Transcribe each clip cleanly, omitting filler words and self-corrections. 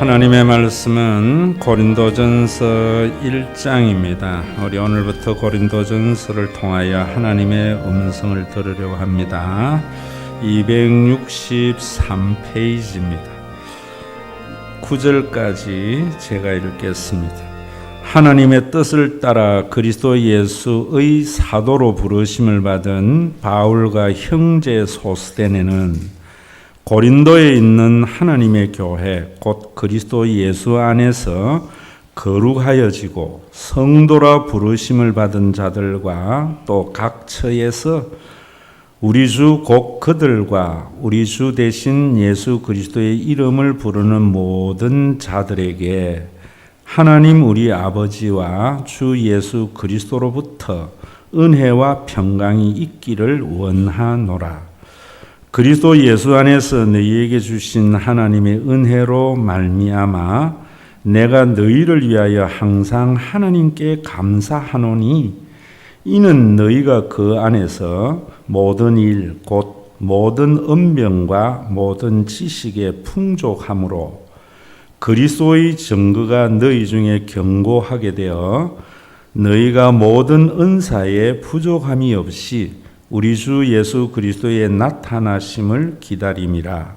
하나님의 말씀은 고린도전서 1장입니다. 우리 오늘부터 고린도전서를 통하여 하나님의 음성을 들으려고 합니다. 263페이지입니다. 9절까지 제가 읽겠습니다. 하나님의 뜻을 따라 그리스도 예수의 사도로 부르심을 받은 바울과 형제 소스데네는 고린도에 있는 하나님의 교회 곧 그리스도 예수 안에서 거룩하여지고 성도라 부르심을 받은 자들과 또 각 처에서 우리 주 곧 그들과 우리 주 대신 예수 그리스도의 이름을 부르는 모든 자들에게 하나님 우리 아버지와 주 예수 그리스도로부터 은혜와 평강이 있기를 원하노라. 그리스도 예수 안에서 너희에게 주신 하나님의 은혜로 말미암아 내가 너희를 위하여 항상 하나님께 감사하노니 이는 너희가 그 안에서 모든 일 곧 모든 언병과 모든 지식에 풍족함으로 그리스도의 증거가 너희 중에 견고하게 되어 너희가 모든 은사에 부족함이 없이 우리 주 예수 그리스도의 나타나심을 기다림이라.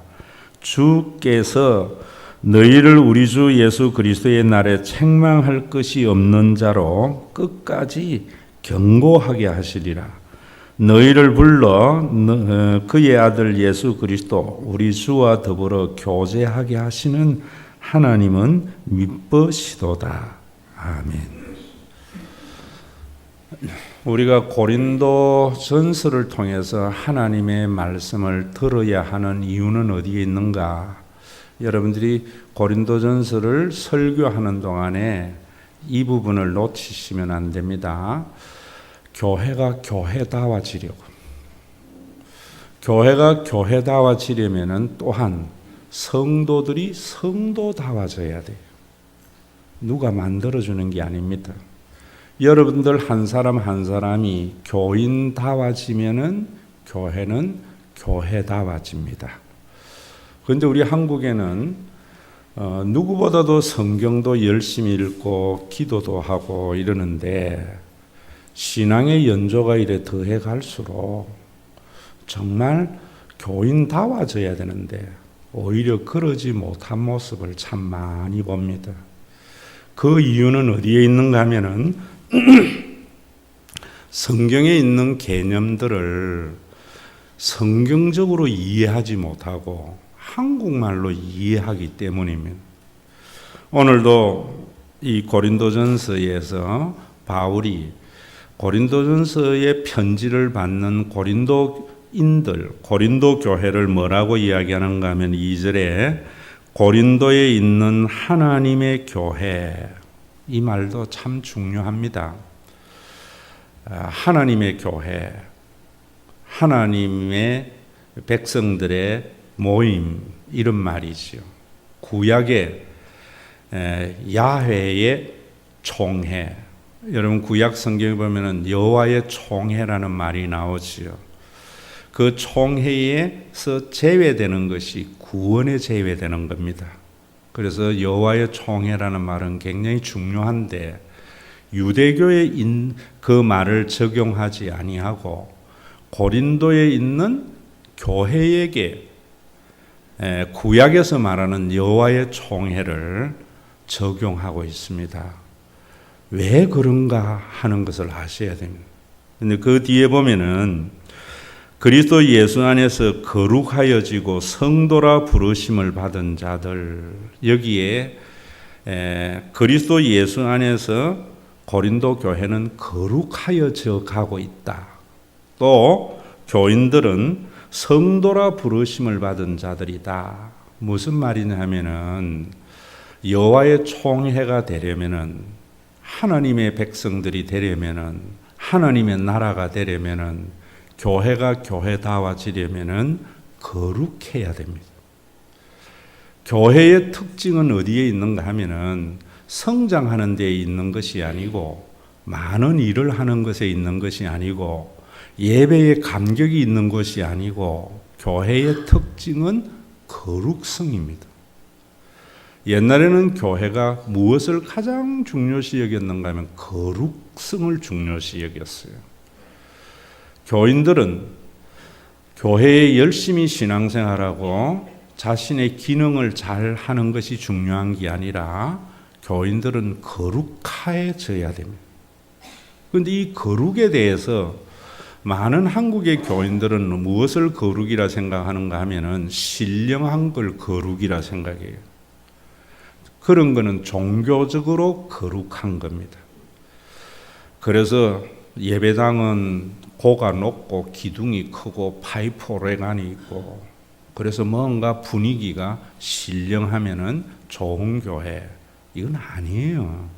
주께서 너희를 우리 주 예수 그리스도의 날에 책망할 것이 없는 자로 끝까지 견고하게 하시리라. 너희를 불러 그의 아들 예수 그리스도 우리 주와 더불어 교제하게 하시는 하나님은 미쁘시도다. 아멘. 우리가 고린도 전서를 통해서 하나님의 말씀을 들어야 하는 이유는 어디에 있는가? 여러분들이 고린도 전서를 설교하는 동안에 이 부분을 놓치시면 안 됩니다. 교회가 교회다워지려고. 교회가 교회다워지려면 또한 성도들이 성도다워져야 돼요. 누가 만들어주는 게 아닙니다. 여러분들 한 사람 한 사람이 교인다워지면은 교회는 교회다워집니다. 그런데 우리 한국에는 누구보다도 성경도 열심히 읽고 기도도 하고 이러는데 신앙의 연조가 이래 더해 갈수록 정말 교인다워져야 되는데 오히려 그러지 못한 모습을 참 많이 봅니다. 그 이유는 어디에 있는가 하면은 성경에 있는 개념들을 성경적으로 이해하지 못하고 한국말로 이해하기 때문입니다. 오늘도 이 고린도전서에서 바울이 고린도전서의 편지를 받는 고린도인들, 고린도 교회를 뭐라고 이야기하는가 하면 2절에 고린도에 있는 하나님의 교회, 이 말도 참 중요합니다. 하나님의 교회, 하나님의 백성들의 모임, 이런 말이지요. 구약의 야훼의 총회, 여러분 구약 성경에 보면은 여호와의 총회라는 말이 나오지요. 그 총회에서 제외되는 것이 구원에 제외되는 겁니다. 그래서 여호와의 총회라는 말은 굉장히 중요한데 유대교에 그 말을 적용하지 아니하고 고린도에 있는 교회에게 구약에서 말하는 여호와의 총회를 적용하고 있습니다. 왜 그런가 하는 것을 아셔야 됩니다. 근데 그 뒤에 보면은 그리스도 예수 안에서 거룩하여지고 성도라 부르심을 받은 자들, 여기에 그리스도 예수 안에서 고린도 교회는 거룩하여져 가고 있다. 또 교인들은 성도라 부르심을 받은 자들이다. 무슨 말이냐 하면은 여호와의 총회가 되려면은 하나님의 백성들이 되려면은 하나님의 나라가 되려면은 교회가 교회다워지려면은 거룩해야 됩니다. 교회의 특징은 어디에 있는가 하면은 성장하는 데에 있는 것이 아니고 많은 일을 하는 것에 있는 것이 아니고 예배에 감격이 있는 것이 아니고 교회의 특징은 거룩성입니다. 옛날에는 교회가 무엇을 가장 중요시 여겼는가 하면 거룩성을 중요시 여겼어요. 교인들은 교회에 열심히 신앙생활하고 자신의 기능을 잘 하는 것이 중요한 게 아니라 교인들은 거룩해져야 됩니다. 그런데 이 거룩에 대해서 많은 한국의 교인들은 무엇을 거룩이라 생각하는가 하면은 신령한 걸 거룩이라 생각해요. 그런 거는 종교적으로 거룩한 겁니다. 그래서 예배당은 고가 높고 기둥이 크고 파이프 오레간이 있고 그래서 뭔가 분위기가 신령하면은 좋은 교회, 이건 아니에요.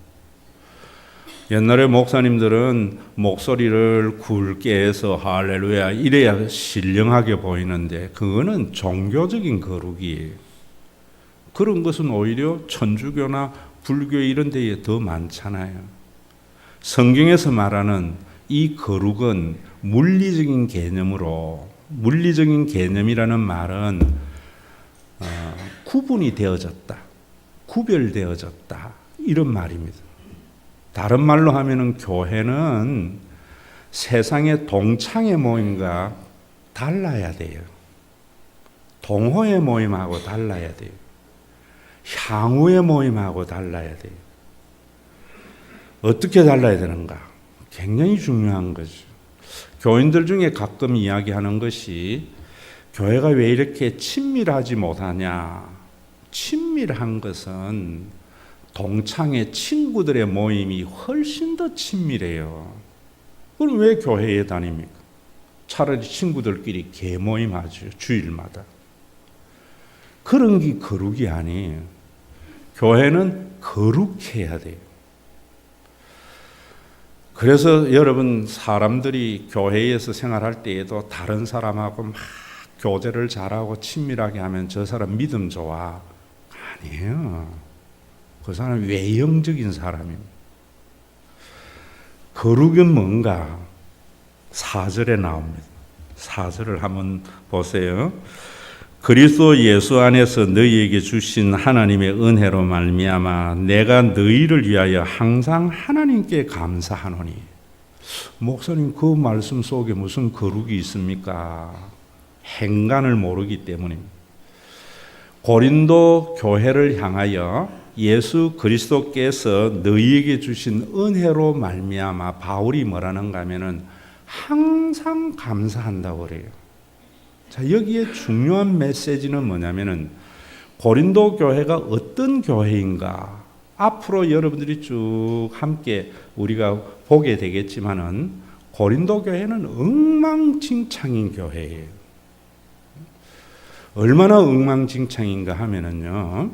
옛날에 목사님들은 목소리를 굵게 해서 할렐루야 이래야 신령하게 보이는데 그거는 종교적인 거룩이에요. 그런 것은 오히려 천주교나 불교 이런 데에 더 많잖아요. 성경에서 말하는 이 거룩은 물리적인 개념으로, 물리적인 개념이라는 말은 구분이 되어졌다, 구별되어졌다 이런 말입니다. 다른 말로 하면은 교회는 세상의 동창의 모임과 달라야 돼요. 동호회 모임하고 달라야 돼요. 향후의 모임하고 달라야 돼요. 어떻게 달라야 되는가? 굉장히 중요한 거죠. 교인들 중에 가끔 이야기하는 것이 교회가 왜 이렇게 친밀하지 못하냐? 친밀한 것은 동창의 친구들의 모임이 훨씬 더 친밀해요. 그럼 왜 교회에 다닙니까? 차라리 친구들끼리 개모임하죠. 주일마다. 그런 게 거룩이 아니에요. 교회는 거룩해야 돼요. 그래서 여러분 사람들이 교회에서 생활할 때에도 다른 사람하고 막 교제를 잘하고 친밀하게 하면 저 사람 믿음 좋아. 아니에요. 그 사람 외형적인 사람입니다. 거룩은 뭔가? 4절에 나옵니다. 4절을 한번 보세요. 그리스도 예수 안에서 너희에게 주신 하나님의 은혜로 말미암아 내가 너희를 위하여 항상 하나님께 감사하노니. 목사님 그 말씀 속에 무슨 거룩이 있습니까? 행간을 모르기 때문입니다. 고린도 교회를 향하여 예수 그리스도께서 너희에게 주신 은혜로 말미암아 바울이 뭐라는가 하면은 항상 감사한다고 그래요. 자, 여기에 중요한 메시지는 뭐냐면은 고린도 교회가 어떤 교회인가 앞으로 여러분들이 쭉 함께 우리가 보게 되겠지만은 고린도 교회는 엉망진창인 교회예요. 얼마나 엉망진창인가 하면은요,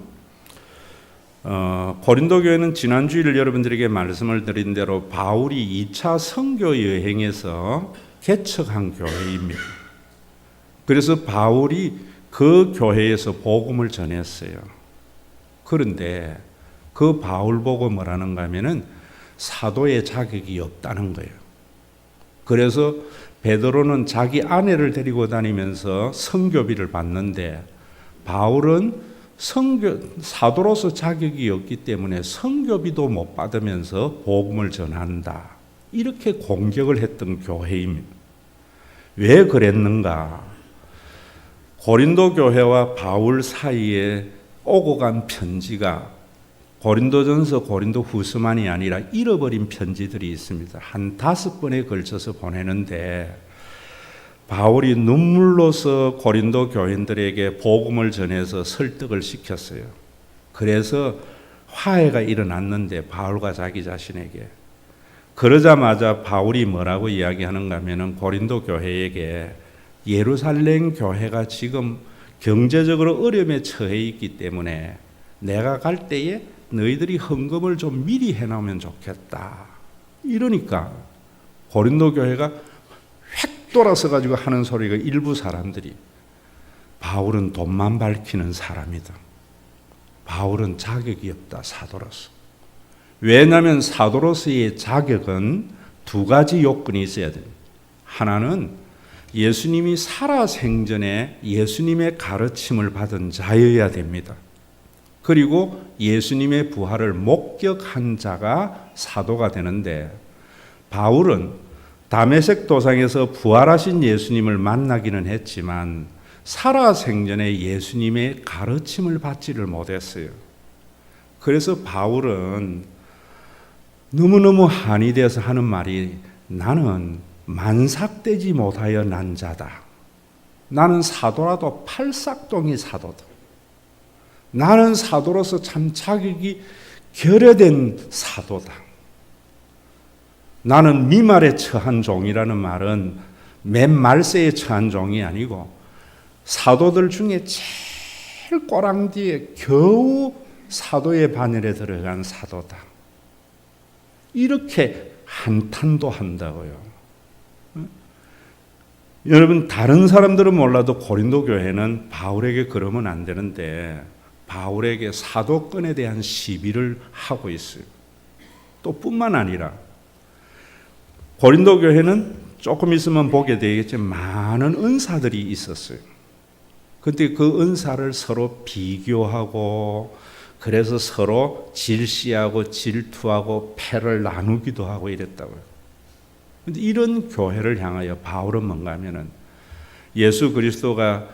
고린도 교회는 지난 주일 여러분들에게 말씀을 드린 대로 바울이 2차 선교 여행에서 개척한 교회입니다. 그래서 바울이 그 교회에서 복음을 전했어요. 그런데 그 바울 보고 뭐라는가 하면은 사도의 자격이 없다는 거예요. 그래서 베드로는 자기 아내를 데리고 다니면서 선교비를 받는데 바울은 사도로서 자격이 없기 때문에 선교비도 못 받으면서 복음을 전한다. 이렇게 공격을 했던 교회입니다. 왜 그랬는가? 고린도 교회와 바울 사이에 오고 간 편지가 고린도전서, 고린도후서만이 아니라 잃어버린 편지들이 있습니다. 한 5번에 걸쳐서 보내는데 바울이 눈물로서 고린도 교인들에게 복음을 전해서 설득을 시켰어요. 그래서 화해가 일어났는데 바울과 자기 자신에게. 그러자마자 바울이 뭐라고 이야기하는가 하면은 고린도 교회에게 예루살렘 교회가 지금 경제적으로 어려움에 처해 있기 때문에 내가 갈 때에 너희들이 헌금을 좀 미리 해놓으면 좋겠다. 이러니까 고린도 교회가 획 돌아서 가지고 하는 소리가 일부 사람들이 바울은 돈만 밝히는 사람이다. 바울은 자격이 없다. 사도로서. 왜냐하면 사도로서의 자격은 2가지 요건이 있어야 됩니다. 하나는 예수님이 살아생전에 예수님의 가르침을 받은 자여야 됩니다. 그리고 예수님의 부활을 목격한 자가 사도가 되는데, 바울은 다메섹 도상에서 부활하신 예수님을 만나기는 했지만 살아생전에 예수님의 가르침을 받지를 못했어요. 그래서 바울은 너무너무 한이 돼서 하는 말이, 나는 만삭되지 못하여 난 자다. 나는 사도라도 팔싹동이 사도다. 나는 사도로서 참 자격이 결여된 사도다. 나는 미말에 처한 종이라는 말은 맨 말세에 처한 종이 아니고 사도들 중에 제일 꼬랑지에 겨우 사도의 반열에 들어간 사도다. 이렇게 한탄도 한다고요. 여러분, 다른 사람들은 몰라도 고린도 교회는 바울에게 그러면 안 되는데 바울에게 사도권에 대한 시비를 하고 있어요. 또 뿐만 아니라 고린도 교회는 조금 있으면 보게 되겠지만 많은 은사들이 있었어요. 그런데 그 은사를 서로 비교하고, 그래서 서로 질시하고 질투하고 패를 나누기도 하고 이랬다고요. 그런데 이런 교회를 향하여 바울은 뭔가 하면은 예수 그리스도가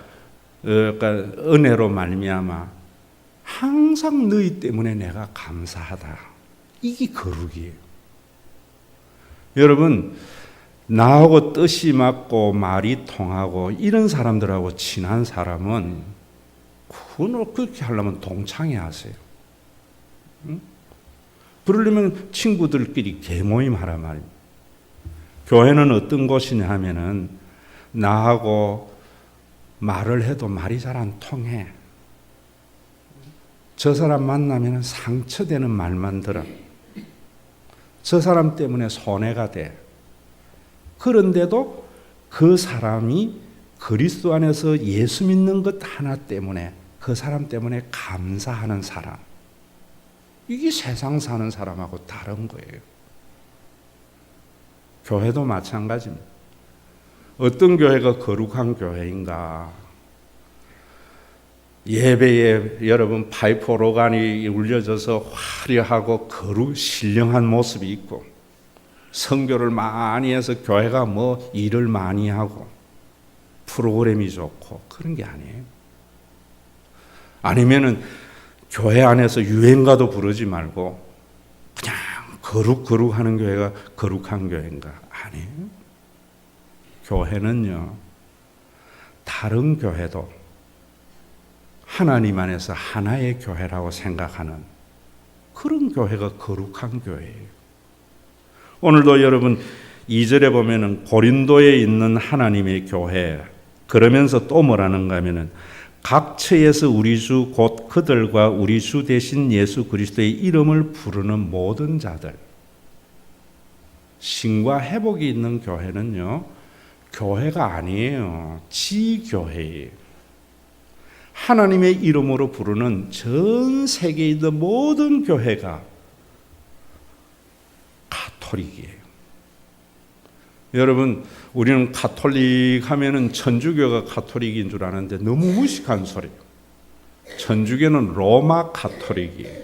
은혜로 말미암아 항상 너희 때문에 내가 감사하다. 이게 거룩이에요. 여러분, 나하고 뜻이 맞고 말이 통하고 이런 사람들하고 친한 사람은 그렇게 하려면 동창회 하세요. 응? 그러려면 친구들끼리 개모임 하란 말입니다. 교회는 어떤 곳이냐 하면은 나하고 말을 해도 말이 잘 안 통해. 저 사람 만나면 상처되는 말만 들어. 저 사람 때문에 손해가 돼. 그런데도 그 사람이 그리스도 안에서 예수 믿는 것 하나 때문에, 그 사람 때문에 감사하는 사람. 이게 세상 사는 사람하고 다른 거예요. 교회도 마찬가지입니다. 어떤 교회가 거룩한 교회인가? 예배에 여러분 파이프 오르간이 울려져서 화려하고 신령한 모습이 있고, 선교를 많이 해서 교회가 뭐 일을 많이 하고 프로그램이 좋고 그런 게 아니에요. 아니면은 교회 안에서 유행가도 부르지 말고 그냥 거룩하는 교회가 거룩한 교회인가? 아니에요. 교회는요, 다른 교회도 하나님 안에서 하나의 교회라고 생각하는 그런 교회가 거룩한 교회예요. 오늘도 여러분 2절에 보면은 고린도에 있는 하나님의 교회, 그러면서 또 뭐라는가 하면은 각처에서 우리 주 곧 그들과 우리 주 대신 예수 그리스도의 이름을 부르는 모든 자들. 신과 회복이 있는 교회는요, 교회가 아니에요. 지교회예요. 하나님의 이름으로 부르는 전 세계에 있는 모든 교회가 가톨릭이에요. 여러분, 우리는 가톨릭 하면은 천주교가 가톨릭인 줄 아는데 너무 무식한 소리예요. 천주교는 로마 가톨릭이에요.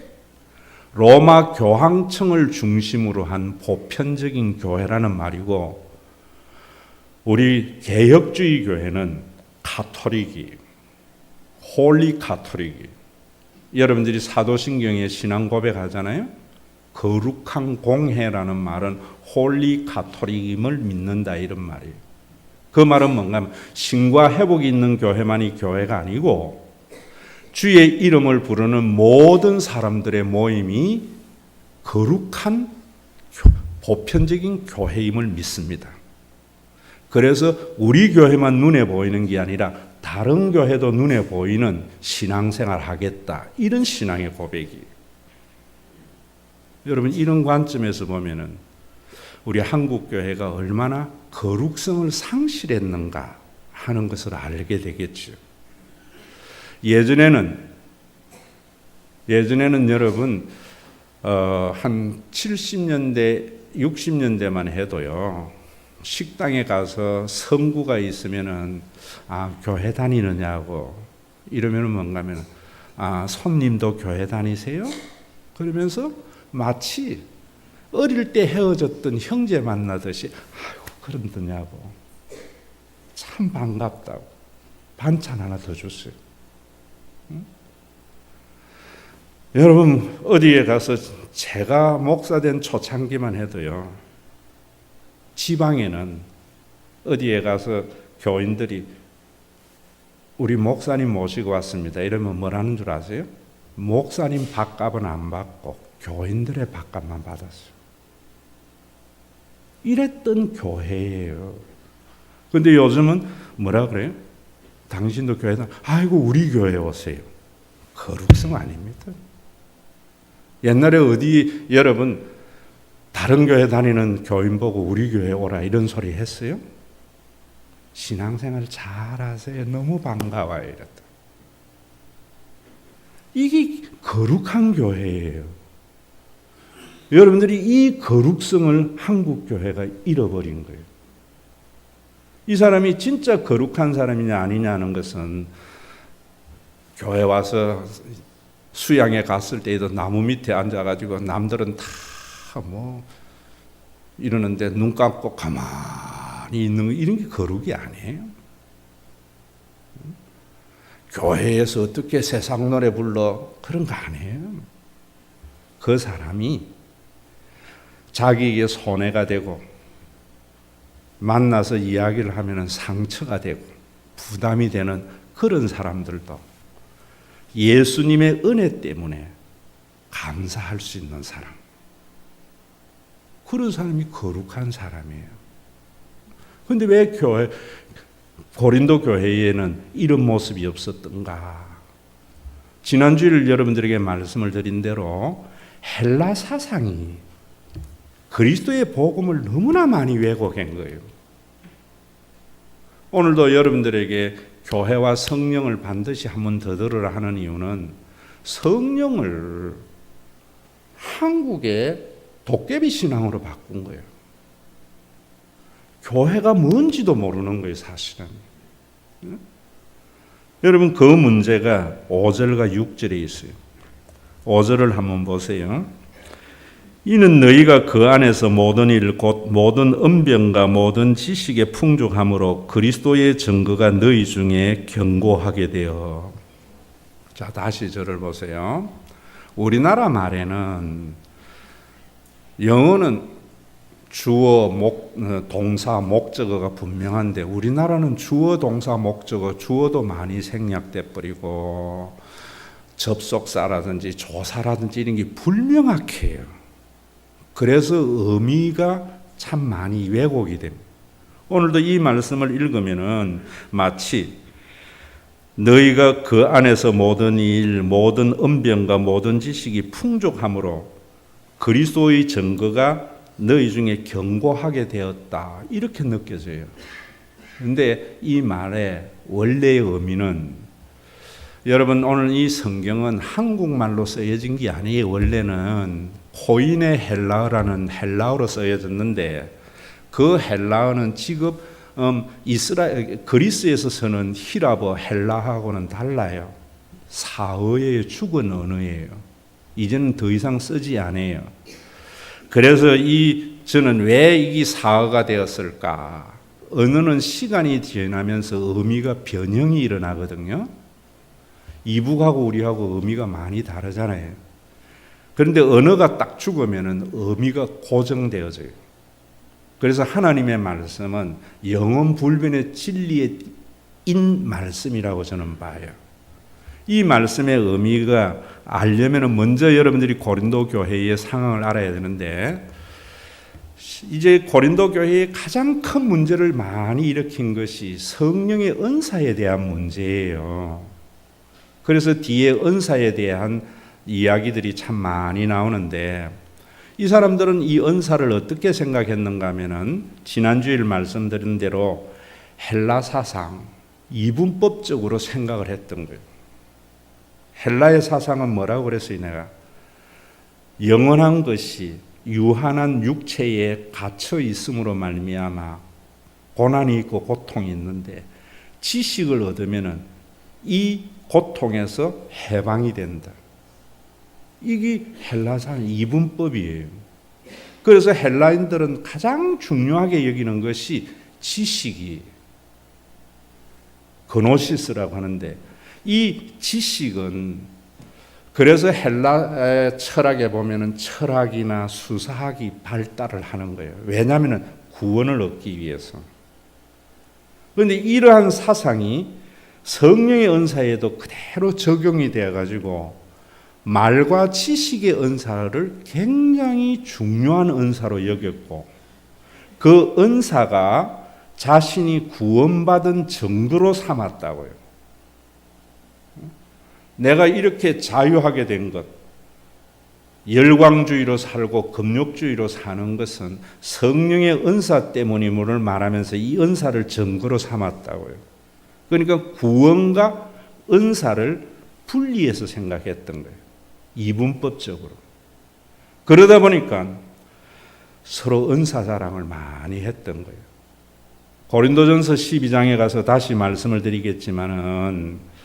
로마 교황청을 중심으로 한 보편적인 교회라는 말이고, 우리 개혁주의 교회는 가톨릭이에요. 홀리 가톨릭이에요. 여러분들이 사도신경에 신앙 고백하잖아요. 거룩한 공회라는 말은 홀리 가톨릭임을 믿는다, 이런 말이에요. 그 말은 뭔가 하면 신과 회복이 있는 교회만이 교회가 아니고 주의 이름을 부르는 모든 사람들의 모임이 거룩한 보편적인 교회임을 믿습니다. 그래서 우리 교회만 눈에 보이는 게 아니라 다른 교회도 눈에 보이는 신앙생활 하겠다, 이런 신앙의 고백이에요. 여러분, 이런 관점에서 보면은 우리 한국 교회가 얼마나 거룩성을 상실했는가 하는 것을 알게 되겠죠. 예전에는 여러분 한 70년대 60년대만 해도요, 식당에 가서 성구가 있으면은 교회 다니느냐고 이러면은 뭔가 하면 손님도 교회 다니세요? 그러면서 마치 어릴 때 헤어졌던 형제 만나듯이 아이고 그런더냐고 참 반갑다고 반찬 하나 더 주세요. 응? 여러분 어디에 가서 제가 목사된 초창기만 해도요, 지방에는 어디에 가서 교인들이 우리 목사님 모시고 왔습니다 이러면 뭐라는 줄 아세요? 목사님 밥값은 안 받고 교인들의 밥값만 받았어요. 이랬던 교회예요. 근데 요즘은 뭐라 그래요? 당신도 교회 다 아이고 우리 교회 오세요. 거룩성 아닙니다. 옛날에 어디 여러분 다른 교회 다니는 교인 보고 우리 교회 오라 이런 소리 했어요? 신앙생활 잘하세요. 너무 반가워요. 이랬다. 이게 거룩한 교회예요. 여러분들이 이 거룩성을 한국 교회가 잃어버린 거예요. 이 사람이 진짜 거룩한 사람이냐 아니냐는 것은 교회 와서 수양에 갔을 때에도 나무 밑에 앉아가지고 남들은 다 뭐 이러는데 눈 감고 가만히 있는 이런 게 거룩이 아니에요. 교회에서 어떻게 세상 노래 불러 그런 거 아니에요. 그 사람이 자기에게 손해가 되고 만나서 이야기를 하면 상처가 되고 부담이 되는 그런 사람들도 예수님의 은혜 때문에 감사할 수 있는 사람, 그런 사람이 거룩한 사람이에요. 그런데 왜 고린도 교회에는 이런 모습이 없었던가? 지난주일 여러분들에게 말씀을 드린 대로 헬라 사상이 그리스도의 복음을 너무나 많이 왜곡한 거예요. 오늘도 여러분들에게 교회와 성령을 반드시 한 번 더 들으라 하는 이유는 성령을 한국의 도깨비 신앙으로 바꾼 거예요. 교회가 뭔지도 모르는 거예요, 사실은. 여러분 그 문제가 5절과 6절에 있어요. 5절을 한번 보세요. 이는 너희가 그 안에서 모든 일 곧 모든 언변과 모든 지식의 풍족함으로 그리스도의 증거가 너희 중에 견고하게 되어. 자, 다시 저를 보세요. 우리나라 말에는 영어는 주어, 동사, 목적어가 분명한데 우리나라는 주어, 동사, 목적어, 주어도 많이 생략돼 버리고 접속사라든지 조사라든지 이런 게 불명확해요. 그래서 의미가 참 많이 왜곡이 됩니다. 오늘도 이 말씀을 읽으면은 마치 너희가 그 안에서 모든 일, 모든 언변과 모든 지식이 풍족함으로 그리스도의 증거가 너희 중에 견고하게 되었다, 이렇게 느껴져요. 그런데 이 말의 원래의 의미는, 여러분 오늘 이 성경은 한국말로 쓰여진 게 아니에요. 원래는 코인의 헬라어라는 헬라어로 쓰여졌는데 그 헬라어는 지금 그리스에서 쓰는 히라버 헬라하고는 달라요. 사어의 죽은 언어예요. 이제는 더 이상 쓰지 않아요. 그래서 저는 왜 이게 사어가 되었을까? 언어는 시간이 지나면서 의미가 변형이 일어나거든요. 이북하고 우리하고 의미가 많이 다르잖아요. 그런데 언어가 딱 죽으면 의미가 고정되어져요. 그래서 하나님의 말씀은 영원 불변의 진리의 인 말씀이라고 저는 봐요. 이 말씀의 의미가 알려면 먼저 여러분들이 고린도 교회의 상황을 알아야 되는데, 이제 고린도 교회의 가장 큰 문제를 많이 일으킨 것이 성령의 은사에 대한 문제예요. 그래서 뒤에 은사에 대한 이야기들이 참 많이 나오는데, 이 사람들은 이 은사를 어떻게 생각했는가 하면은 지난주일 말씀드린 대로 헬라 사상, 이분법적으로 생각을 했던 거예요. 헬라의 사상은 뭐라고 그랬어요? 내가 영원한 것이 유한한 육체에 갇혀 있음으로 말미암아 고난이 있고 고통이 있는데 지식을 얻으면은 이 고통에서 해방이 된다. 이게 헬라사 이분법이에요. 그래서 헬라인들은 가장 중요하게 여기는 것이 지식이 그노시스라고 하는데, 이 지식은 그래서 헬라 철학에 보면은 철학이나 수사학이 발달을 하는 거예요. 왜냐하면 구원을 얻기 위해서. 그런데 이러한 사상이 성령의 은사에도 그대로 적용이 되어 가지고 말과 지식의 은사를 굉장히 중요한 은사로 여겼고, 그 은사가 자신이 구원받은 증거로 삼았다고요. 내가 이렇게 자유하게 된 것, 열광주의로 살고 금욕주의로 사는 것은 성령의 은사 때문임을 말하면서 이 은사를 증거로 삼았다고요. 그러니까 구원과 은사를 분리해서 생각했던 거예요. 이분법적으로. 그러다 보니까 서로 은사 자랑을 많이 했던 거예요. 고린도전서 12장에 가서 다시 말씀을 드리겠지만은,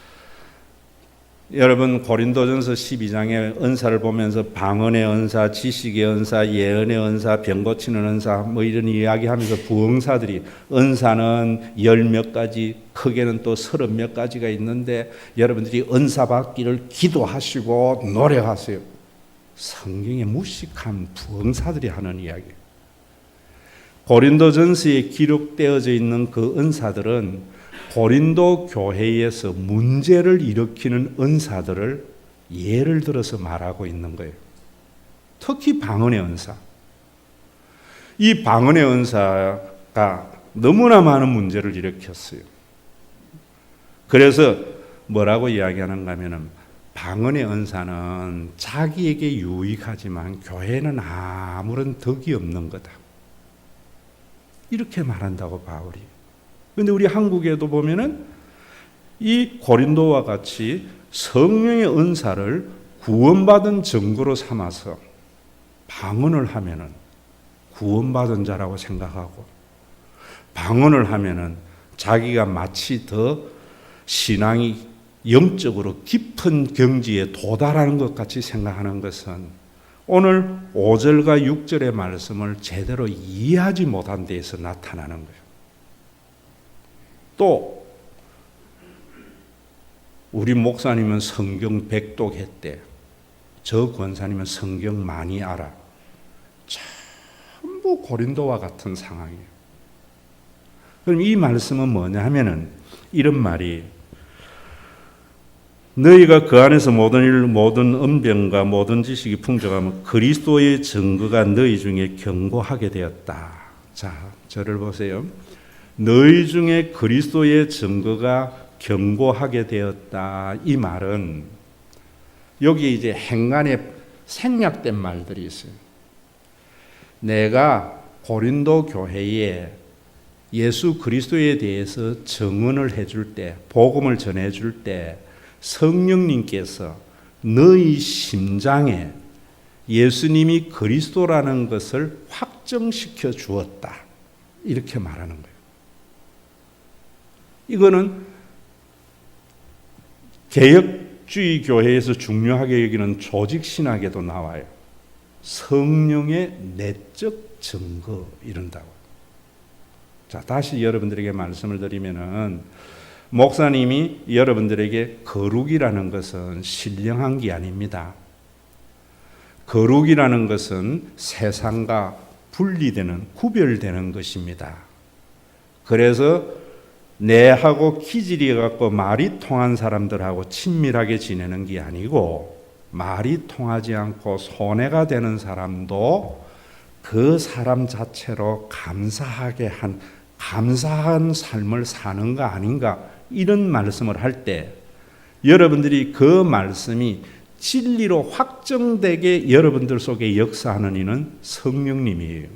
여러분 고린도전서 12장의 은사를 보면서 방언의 은사, 지식의 은사, 예언의 은사, 병 고치는 은사 뭐 이런 이야기하면서 부흥사들이 은사는 10몇 가지, 크게는 또 30몇 가지가 있는데 여러분들이 은사 받기를 기도하시고 노력하세요. 성경에 무식한 부흥사들이 하는 이야기예요. 고린도전서에 기록되어져 있는 그 은사들은 고린도 교회에서 문제를 일으키는 은사들을 예를 들어서 말하고 있는 거예요. 특히 방언의 은사. 이 방언의 은사가 너무나 많은 문제를 일으켰어요. 그래서 뭐라고 이야기하는가 하면은, 방언의 은사는 자기에게 유익하지만 교회는 아무런 덕이 없는 거다. 이렇게 말한다고 바울이. 그런데 우리 한국에도 보면은 이 고린도와 같이 성령의 은사를 구원받은 증거로 삼아서 방언을 하면은 구원받은 자라고 생각하고, 방언을 하면은 자기가 마치 더 신앙이 영적으로 깊은 경지에 도달하는 것 같이 생각하는 것은 오늘 5절과 6절의 말씀을 제대로 이해하지 못한 데에서 나타나는 거예요. 또 우리 목사님은 성경 백독했대. 저 권사님은 성경 많이 알아. 전부 고린도와 같은 상황이에요. 그럼 이 말씀은 뭐냐 하면은 이런 말이, 너희가 그 안에서 모든 일, 모든 언변과 모든 지식이 풍족하면 그리스도의 증거가 너희 중에 견고하게 되었다. 자, 저를 보세요. 너희 중에 그리스도의 증거가 견고하게 되었다. 이 말은 여기 이제 행간에 생략된 말들이 있어요. 내가 고린도 교회에 예수 그리스도에 대해서 증언을 해줄 때, 복음을 전해줄 때 성령님께서 너희 심장에 예수님이 그리스도라는 것을 확정시켜 주었다. 이렇게 말하는 거예요. 이거는 개혁주의 교회에서 중요하게 여기는 조직신학에도 나와요. 성령의 내적 증거 이런다고. 자, 다시 여러분들에게 말씀을 드리면은, 목사님이 여러분들에게 거룩이라는 것은 신령한 게 아닙니다. 거룩이라는 것은 세상과 분리되는, 구별되는 것입니다. 그래서 내하고 기질이 갖고 말이 통한 사람들하고 친밀하게 지내는 게 아니고, 말이 통하지 않고 손해가 되는 사람도 그 사람 자체로 감사한 삶을 사는가 아닌가, 이런 말씀을 할 때 여러분들이 그 말씀이 진리로 확정되게 여러분들 속에 역사하는 이는 성령님이에요.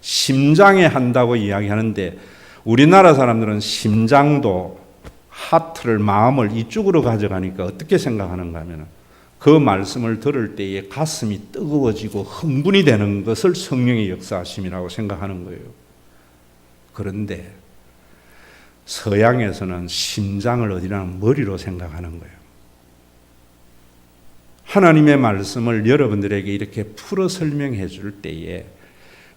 심장에 한다고 이야기하는데, 우리나라 사람들은 심장도 하트를, 마음을 이쪽으로 가져가니까 어떻게 생각하는가 하면, 그 말씀을 들을 때에 가슴이 뜨거워지고 흥분이 되는 것을 성령의 역사하심이라고 생각하는 거예요. 그런데 서양에서는 심장을 어디나 머리로 생각하는 거예요. 하나님의 말씀을 여러분들에게 이렇게 풀어 설명해 줄 때에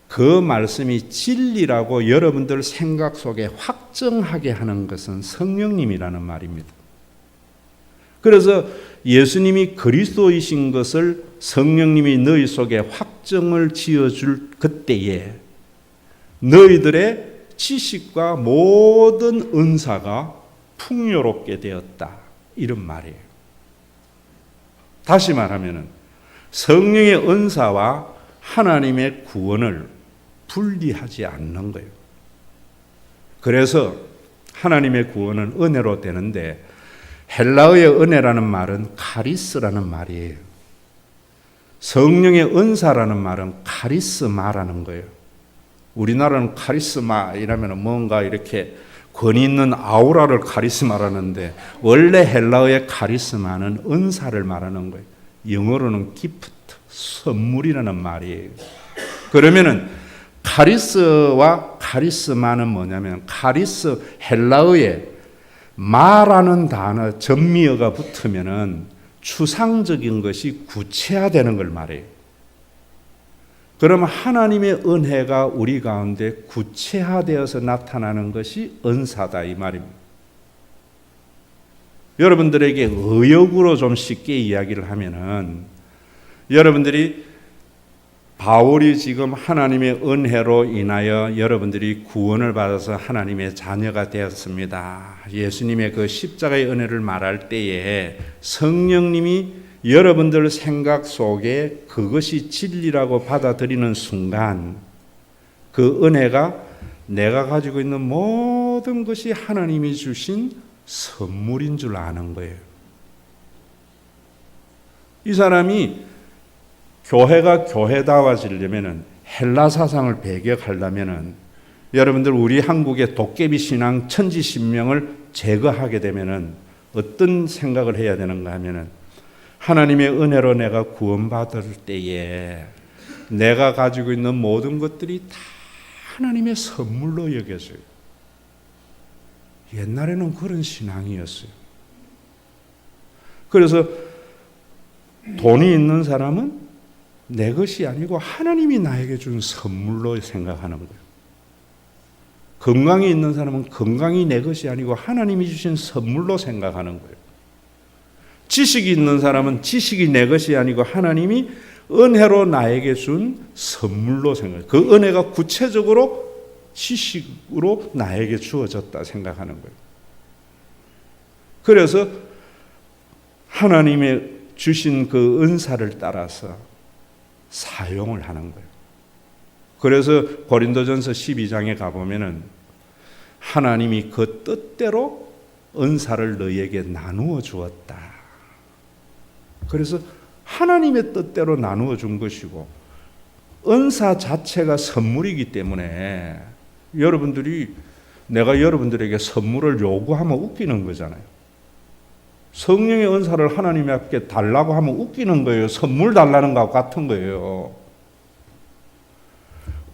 그 말씀이 진리라고 여러분들 생각 속에 확정하게 하는 것은 성령님이라는 말입니다. 그래서 예수님이 그리스도이신 것을 성령님이 너희 속에 확정을 지어줄 그때에 너희들의 지식과 모든 은사가 풍요롭게 되었다. 이런 말이에요. 다시 말하면 성령의 은사와 하나님의 구원을 분리하지 않는 거예요. 그래서 하나님의 구원은 은혜로 되는데 헬라어의 은혜라는 말은 카리스라는 말이에요. 성령의 은사라는 말은 카리스마라는 거예요. 우리나라는 카리스마 이라면 뭔가 이렇게 권위 있는 아우라를 카리스마라는데 원래 헬라어의 카리스마는 은사를 말하는 거예요. 영어로는 기프트, 선물이라는 말이에요. 그러면은 카리스와 카리스마는 뭐냐면 카리스 헬라어에 마라는 단어 전미어가 붙으면은 추상적인 것이 구체화되는 걸 말해요. 그러면 하나님의 은혜가 우리 가운데 구체화되어서 나타나는 것이 은사다 이 말입니다. 여러분들에게 의역으로 좀 쉽게 이야기를 하면은 여러분들이 바울이 지금 하나님의 은혜로 인하여 여러분들이 구원을 받아서 하나님의 자녀가 되었습니다. 예수님의 그 십자가의 은혜를 말할 때에 성령님이 여러분들 생각 속에 그것이 진리라고 받아들이는 순간 그 은혜가 내가 가지고 있는 모든 것이 하나님이 주신 선물인 줄 아는 거예요. 이 사람이 교회가 교회다워지려면은 헬라 사상을 배격하려면은 여러분들 우리 한국의 도깨비 신앙 천지신명을 제거하게 되면은 어떤 생각을 해야 되는가 하면은 하나님의 은혜로 내가 구원받을 때에 내가 가지고 있는 모든 것들이 다 하나님의 선물로 여겨져요. 옛날에는 그런 신앙이었어요. 그래서 돈이 있는 사람은 내 것이 아니고 하나님이 나에게 준 선물로 생각하는 거예요. 건강이 있는 사람은 건강이 내 것이 아니고 하나님이 주신 선물로 생각하는 거예요. 지식이 있는 사람은 지식이 내 것이 아니고 하나님이 은혜로 나에게 준 선물로 생각해요. 그 은혜가 구체적으로 지식으로 나에게 주어졌다 생각하는 거예요. 그래서 하나님의 주신 그 은사를 따라서 사용을 하는 거예요. 그래서 고린도전서 12장에 가보면은 하나님이 그 뜻대로 은사를 너희에게 나누어 주었다. 그래서 하나님의 뜻대로 나누어 준 것이고 은사 자체가 선물이기 때문에 여러분들이 내가 여러분들에게 선물을 요구하면 웃기는 거잖아요. 성령의 은사를 하나님 앞에 달라고 하면 웃기는 거예요. 선물 달라는 것과 같은 거예요.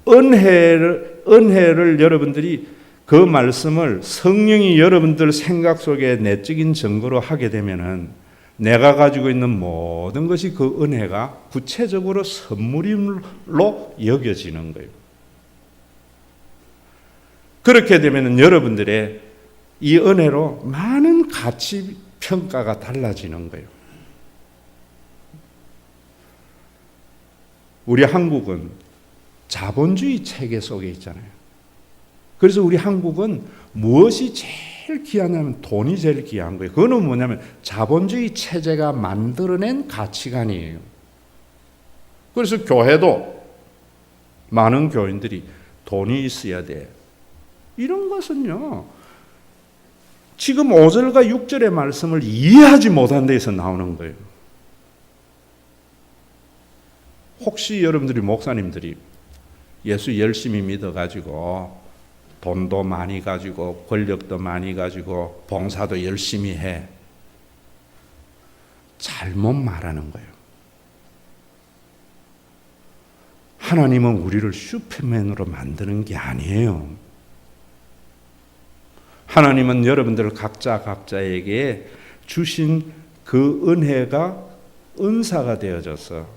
은혜를 여러분들이 그 말씀을 성령이 여러분들 생각 속에 내적인 증거로 하게 되면은 내가 가지고 있는 모든 것이 그 은혜가 구체적으로 선물로 여겨지는 거예요. 그렇게 되면은 여러분들의 이 은혜로 많은 가치 평가가 달라지는 거예요. 우리 한국은 자본주의 체계 속에 있잖아요. 그래서 우리 한국은 무엇이 제일 귀하냐면 돈이 제일 귀한 거예요. 그거는 뭐냐면 자본주의 체제가 만들어낸 가치관이에요. 그래서 교회도 많은 교인들이 돈이 있어야 돼. 이런 것은요. 지금 5절과 6절의 말씀을 이해하지 못한 데에서 나오는 거예요. 혹시 여러분들이 목사님들이 예수 열심히 믿어가지고 돈도 많이 가지고 권력도 많이 가지고 봉사도 열심히 해. 잘못 말하는 거예요. 하나님은 우리를 슈퍼맨으로 만드는 게 아니에요. 하나님은 여러분들 각자에게 주신 그 은혜가 은사가 되어져서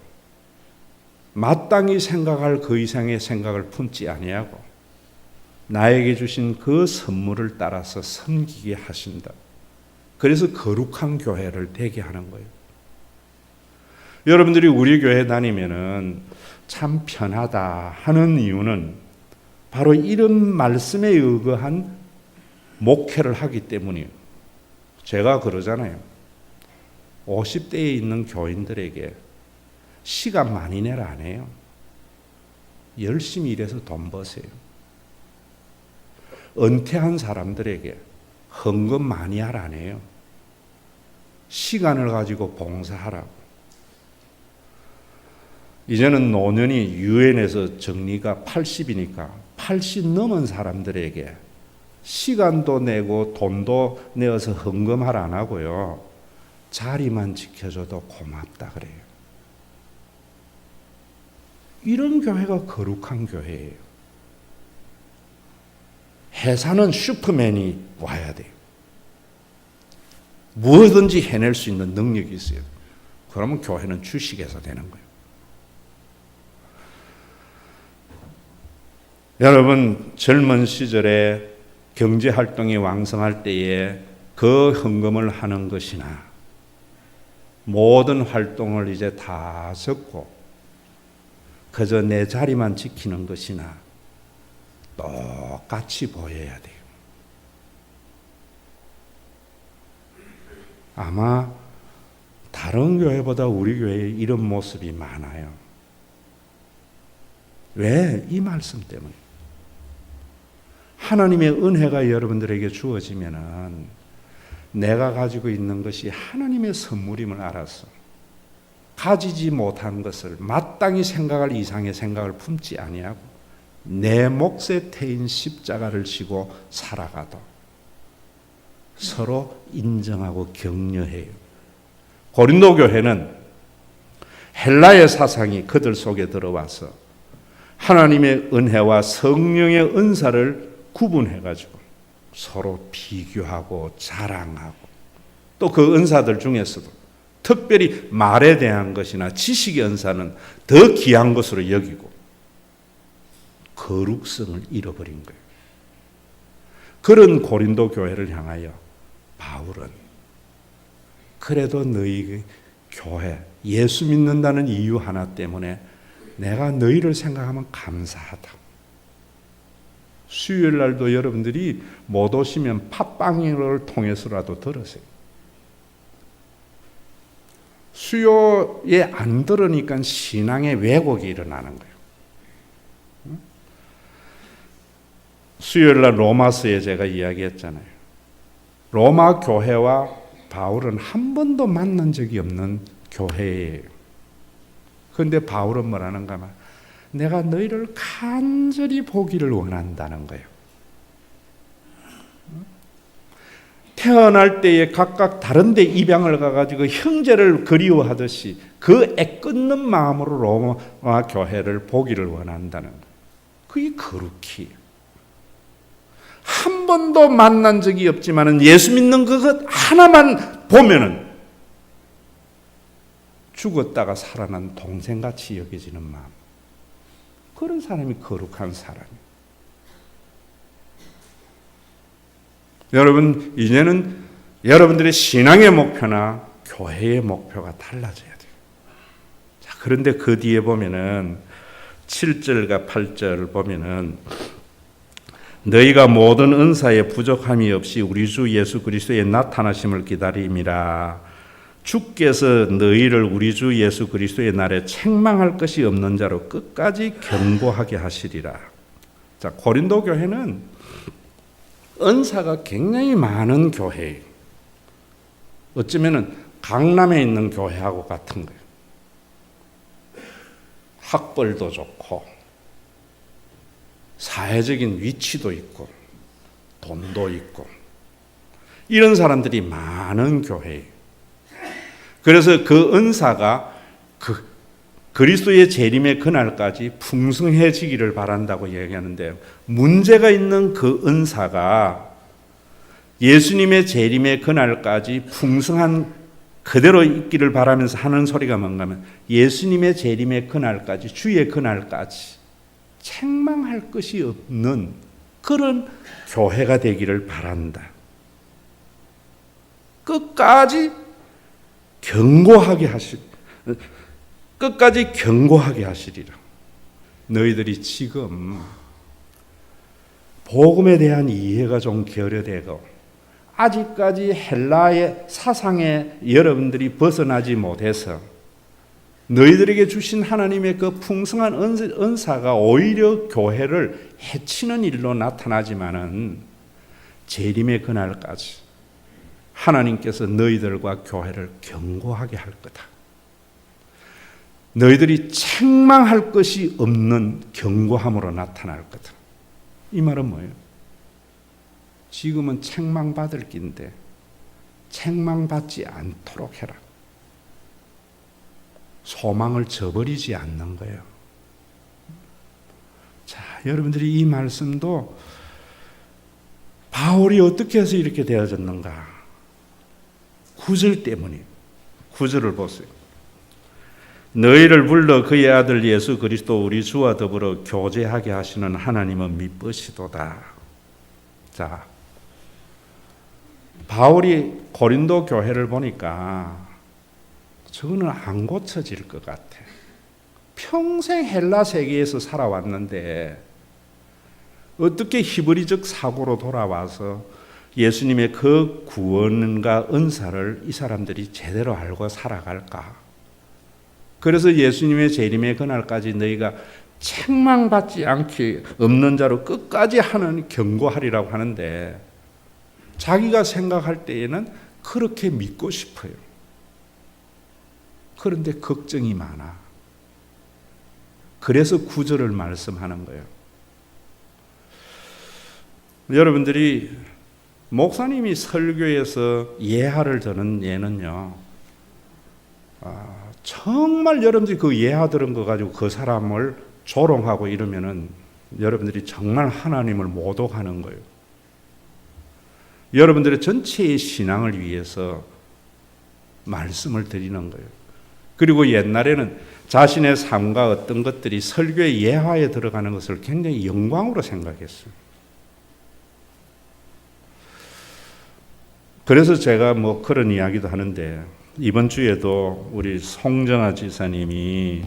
마땅히 생각할 그 이상의 생각을 품지 아니하고 나에게 주신 그 선물을 따라서 섬기게 하신다. 그래서 거룩한 교회를 되게 하는 거예요. 여러분들이 우리 교회 다니면은 참 편하다 하는 이유는 바로 이런 말씀에 의거한 목회를 하기 때문이에요. 제가 그러잖아요. 50대에 있는 교인들에게 시간 많이 내라 안 해요. 열심히 일해서 돈 버세요. 은퇴한 사람들에게 헌금 많이 하라 안 해요. 시간을 가지고 봉사하라고. 이제는 노년이 유엔에서 정리가 80이니까 80 넘은 사람들에게 시간도 내고 돈도 내어서 헌금하라 안 하고요. 자리만 지켜줘도 고맙다 그래요. 이런 교회가 거룩한 교회예요. 회사는 슈퍼맨이 와야 돼요. 무엇든지 해낼 수 있는 능력이 있어요. 그러면 교회는 주식에서 되는 거예요. 여러분 젊은 시절에 경제활동이 왕성할 때에 그 헌금을 하는 것이나 모든 활동을 이제 다 접고 그저 내 자리만 지키는 것이나 똑같이 보여야 돼요. 아마 다른 교회보다 우리 교회에 이런 모습이 많아요. 왜? 이 말씀 때문에. 하나님의 은혜가 여러분들에게 주어지면은 내가 가지고 있는 것이 하나님의 선물임을 알아서 가지지 못한 것을 마땅히 생각할 이상의 생각을 품지 아니하고 내 몫에 태인 십자가를 지고 살아가도 서로 인정하고 격려해요. 고린도 교회는 헬라의 사상이 그들 속에 들어와서 하나님의 은혜와 성령의 은사를 구분해가지고 서로 비교하고 자랑하고 또 그 은사들 중에서도 특별히 말에 대한 것이나 지식의 은사는 더 귀한 것으로 여기고 거룩성을 잃어버린 거예요. 그런 고린도 교회를 향하여 바울은 그래도 너희 교회 예수 믿는다는 이유 하나 때문에 내가 너희를 생각하면 감사하다. 수요일 날도 여러분들이 못 오시면 팟빵을 통해서라도 들으세요. 수요에 안 들으니까 신앙의 왜곡이 일어나는 거예요. 수요일 날 로마서에 제가 이야기했잖아요. 로마 교회와 바울은 한 번도 만난 적이 없는 교회예요. 그런데 바울은 뭐라는가 하면 내가 너희를 간절히 보기를 원한다는 거예요. 태어날 때에 각각 다른 데 입양을 가가지고 형제를 그리워하듯이 그 애끓는 마음으로 로마 교회를 보기를 원한다는 거예요. 그게 거룩히 한 번도 만난 적이 없지만 예수 믿는 그것 하나만 보면은 죽었다가 살아난 동생같이 여겨지는 마음. 그런 사람이 거룩한 사람이에요. 여러분 이제는 여러분들의 신앙의 목표나 교회의 목표가 달라져야 돼요. 자, 그런데 그 뒤에 보면은 7절과 8절 보면은 너희가 모든 은사에 부족함이 없이 우리 주 예수 그리스도의 나타나심을 기다림이라. 주께서 너희를 우리 주 예수 그리스도의 날에 책망할 것이 없는 자로 끝까지 견고하게 하시리라. 자, 고린도 교회는 은사가 굉장히 많은 교회예요. 어쩌면은 강남에 있는 교회하고 같은 거예요. 학벌도 좋고 사회적인 위치도 있고 돈도 있고 이런 사람들이 많은 교회예요. 그래서 그 은사가 그리스도의 재림의 그날까지 풍성해지기를 바란다고 얘기하는데 문제가 있는 그 은사가 예수님의 재림의 그날까지 풍성한 그대로 있기를 바라면서 하는 소리가 뭔가 하면 예수님의 재림의 그날까지, 주의 그날까지 책망할 것이 없는 그런 교회가 되기를 바란다. 끝까지 경고하게 하시리라. 너희들이 지금 복음에 대한 이해가 좀 결여되고 아직까지 헬라의 사상에 여러분들이 벗어나지 못해서 너희들에게 주신 하나님의 그 풍성한 은사가 오히려 교회를 해치는 일로 나타나지만은 재림의 그날까지 하나님께서 너희들과 교회를 경고하게 할 거다. 너희들이 책망할 것이 없는 경고함으로 나타날 거다. 이 말은 뭐예요? 지금은 책망받을 낀데 책망받지 않도록 해라. 소망을 저버리지 않는 거예요. 자, 여러분들이 이 말씀도 바울이 어떻게 해서 이렇게 되어졌는가? 9절 때문에 9절을 보세요. 너희를 불러 그의 아들 예수 그리스도 우리 주와 더불어 교제하게 하시는 하나님은 미쁘시도다. 자, 바울이 고린도 교회를 보니까 저거는 안 고쳐질 것 같아. 평생 헬라 세계에서 살아왔는데 어떻게 히브리적 사고로 돌아와서 예수님의 그 구원과 은사를 이 사람들이 제대로 알고 살아갈까? 그래서 예수님의 재림의 그날까지 너희가 책망받지 않게 없는 자로 끝까지 하는 경고하리라고 하는데 자기가 생각할 때에는 그렇게 믿고 싶어요. 그런데 걱정이 많아. 그래서 구절을 말씀하는 거예요. 여러분들이 목사님이 설교에서 예하를 드는 예는요, 정말 여러분들이 그 예하 들은 거 가지고 그 사람을 조롱하고 이러면은 여러분들이 정말 하나님을 모독하는 거예요. 여러분들의 전체의 신앙을 위해서 말씀을 드리는 거예요. 그리고 옛날에는 자신의 삶과 어떤 것들이 설교의 예화에 들어가는 것을 굉장히 영광으로 생각했어요. 그래서 제가 뭐 그런 이야기도 하는데 이번 주에도 우리 송정아 지사님이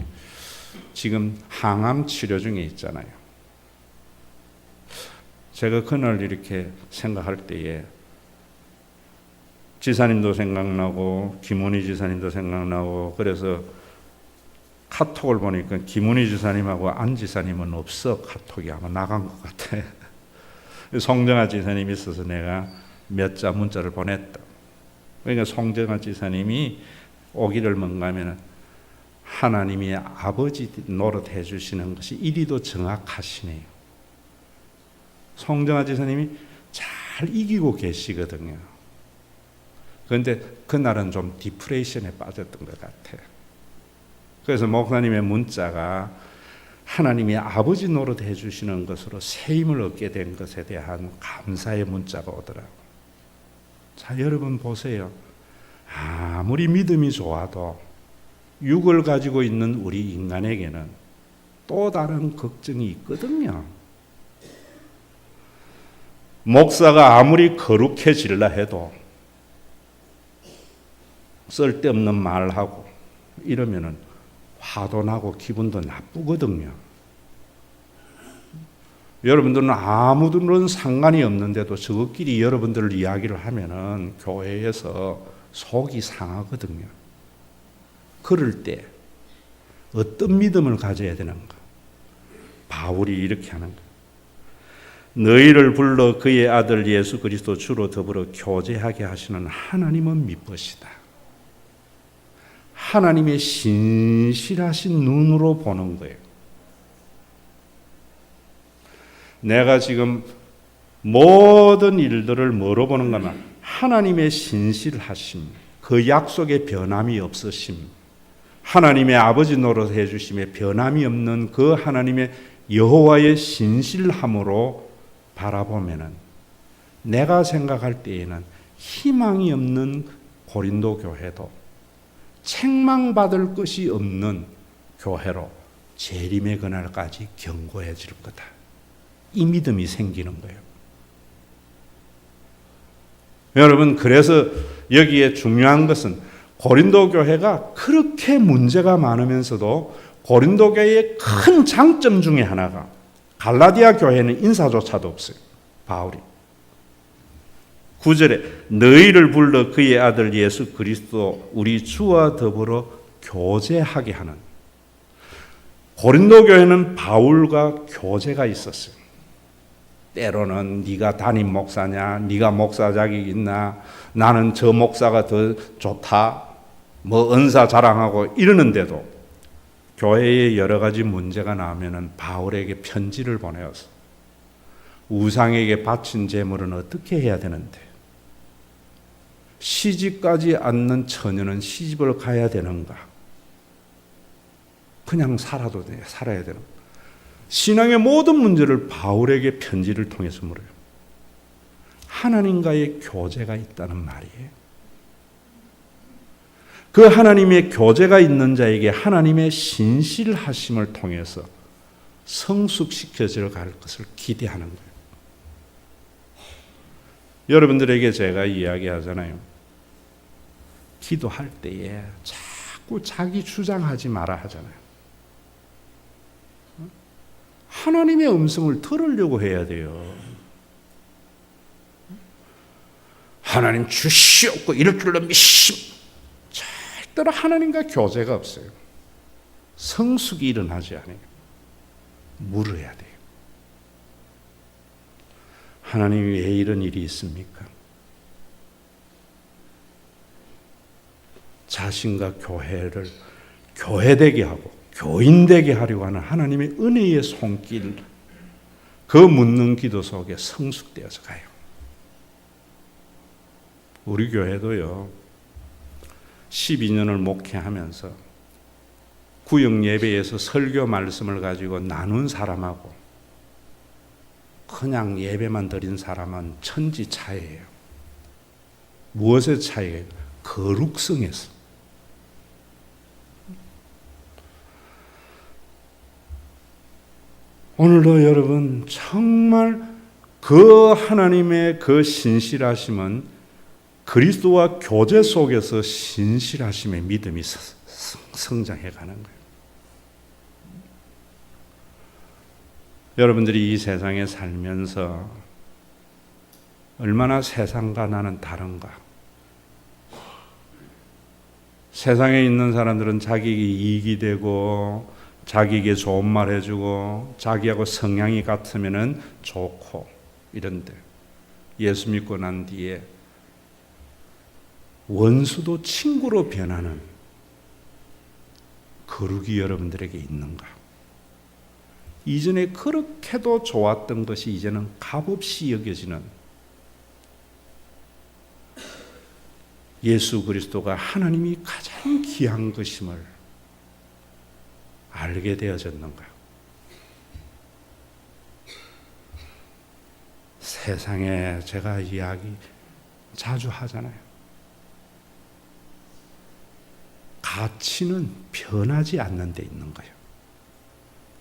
지금 항암 치료 중에 있잖아요. 제가 그날 이렇게 생각할 때에 지사님도 생각나고 김은희 지사님도 생각나고 그래서 카톡을 보니까 김은희 지사님하고 안 지사님은 없어. 카톡이 아마 나간 것 같아. 송정아 지사님이 있어서 내가 몇 자 문자를 보냈다. 그러니까 송정아 지사님이 오기를 뭔가하면 하나님이 아버지 노릇해 주시는 것이 이리도 정확하시네요. 송정아 지사님이 잘 이기고 계시거든요. 그런데 그날은 좀 디프레이션에 빠졌던 것 같아요. 그래서 목사님의 문자가 하나님이 아버지 노릇 해주시는 것으로 새 힘을 얻게 된 것에 대한 감사의 문자가 오더라고요. 자, 여러분 보세요. 아무리 믿음이 좋아도 육을 가지고 있는 우리 인간에게는 또 다른 걱정이 있거든요. 목사가 아무리 거룩해질라 해도 쓸데없는 말하고 이러면은 화도 나고 기분도 나쁘거든요. 여러분들은 아무런 상관이 없는데도 저것끼리 여러분들 이야기를 하면은 교회에서 속이 상하거든요. 그럴 때 어떤 믿음을 가져야 되는가? 바울이 이렇게 하는 거예요. 너희를 불러 그의 아들 예수 그리스도 주로 더불어 교제하게 하시는 하나님은 미쁘시다. 하나님의 신실하신 눈으로 보는 거예요. 내가 지금 모든 일들을 뭐로 보는가 하면 하나님의 신실하심, 그 약속에 변함이 없으심, 하나님의 아버지 노릇 해주심에 변함이 없는 그 하나님의 여호와의 신실함으로 바라보면은 내가 생각할 때에는 희망이 없는 고린도 교회도 책망받을 것이 없는 교회로 재림의 그날까지 견고해질 거다. 이 믿음이 생기는 거예요. 여러분, 그래서 여기에 중요한 것은 고린도 교회가 그렇게 문제가 많으면서도 고린도 교회의 큰 장점 중에 하나가 갈라디아 교회는 인사조차도 없어요. 바울이 9절에 너희를 불러 그의 아들 예수 그리스도 우리 주와 더불어 교제하게 하는, 고린도 교회는 바울과 교제가 있었어요. 때로는 네가 담임 목사냐, 네가 목사 자격 있나, 나는 저 목사가 더 좋다, 뭐 은사 자랑하고 이러는데도 교회에 여러 가지 문제가 나오면은 바울에게 편지를 보내어서 우상에게 바친 제물은 어떻게 해야 되는데, 시집가지 않는 처녀는 시집을 가야 되는가, 그냥 살아도 돼, 살아야 되는, 신앙의 모든 문제를 바울에게 편지를 통해서 물어요. 하나님과의 교제가 있다는 말이에요. 그 하나님의 교제가 있는 자에게 하나님의 신실하심을 통해서 성숙시켜져 갈 것을 기대하는 거예요. 여러분들에게 제가 이야기하잖아요. 기도할 때에 자꾸 자기 주장하지 마라 하잖아요. 하나님의 음성을 들으려고 해야 돼요. 하나님 주시옵고 이럴 줄로 믿습니다. 절대로 하나님과 교제가 없어요. 성숙이 일어나지 않아요. 물어야 돼요. 하나님이 왜 이런 일이 있습니까? 자신과 교회를 교회되게 하고 교인되게 하려고 하는 하나님의 은혜의 손길, 그 묻는 기도 속에 성숙되어서 가요. 우리 교회도요, 12년을 목회하면서 구역 예배에서 설교 말씀을 가지고 나눈 사람하고 그냥 예배만 드린 사람은 천지 차이예요. 무엇의 차이예요? 거룩성에서. 오늘도 여러분 정말 그 하나님의 그 신실하심은 그리스도와 교제 속에서 신실하심의 믿음이 성장해 가는 거예요. 여러분들이 이 세상에 살면서 얼마나 세상과 나는 다른가? 세상에 있는 사람들은 자기에게 이익이 되고 자기에게 좋은 말 해주고 자기하고 성향이 같으면 좋고 이런데, 예수 믿고 난 뒤에 원수도 친구로 변하는 거룩이 여러분들에게 있는가? 이전에 그렇게도 좋았던 것이 이제는 값없이 여겨지는 예수 그리스도가 하나님이 가장 귀한 것임을 알게 되어졌는가? 세상에 제가 이야기 자주 하잖아요. 가치는 변하지 않는 데 있는 거예요.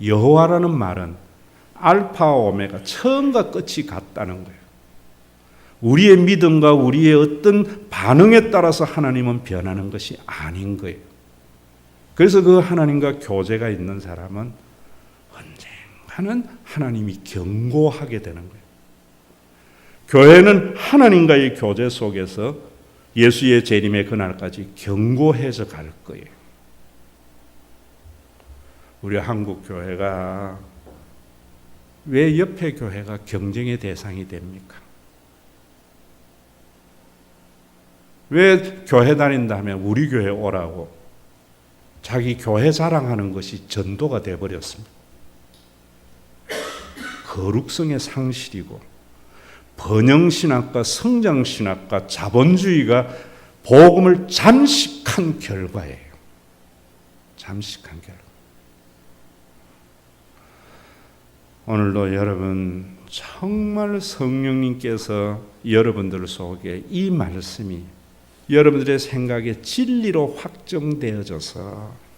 여호와라는 말은 알파와 오메가, 처음과 끝이 같다는 거예요. 우리의 믿음과 우리의 어떤 반응에 따라서 하나님은 변하는 것이 아닌 거예요. 그래서 그 하나님과 교제가 있는 사람은 언젠가는 하나님이 경고하게 되는 거예요. 교회는 하나님과의 교제 속에서 예수의 재림의 그날까지 경고해서 갈 거예요. 우리 한국 교회가 왜 옆에 교회가 경쟁의 대상이 됩니까? 왜 교회 다닌다면 우리 교회 오라고 자기 교회 자랑하는 것이 전도가 되어버렸습니다. 거룩성의 상실이고 번영신학과 성장신학과 자본주의가 복음을 잠식한 결과예요. 잠식한 결과. 오늘도 여러분 정말 성령님께서 여러분들 속에 이 말씀이 여러분들의 생각에 진리로 확정되어져서